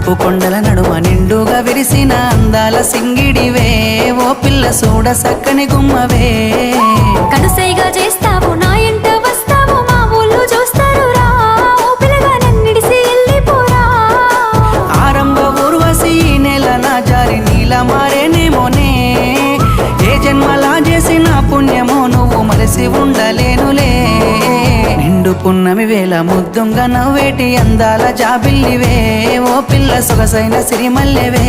నలుపు కొండల నడుమ నిండుగా విరిసిన అందాల సింగిడివే ఓ పిల్ల సూడ సక్కని గుమ్మవే కనుసైగా చేస్తావు నా ఎంట వస్తావు మా ఊళ్ళు చూస్తారు రా ఓ పిల్లగా నన్నిడిసి వెళ్ళిపోరా ఆరంభ ఊర్వశి ఈ నెల నా జారి నీల మారేనేమోనే ఏ జన్మలా చేసిన పుణ్యమో నువ్వు మరసి ఉండలేనులే నిండు పున్నమి వేళ ముద్దుంగా నవ్వేటి అందాల జాబిల్లివే ఓ పిల్ల సొగసైన సిరిమల్లెవే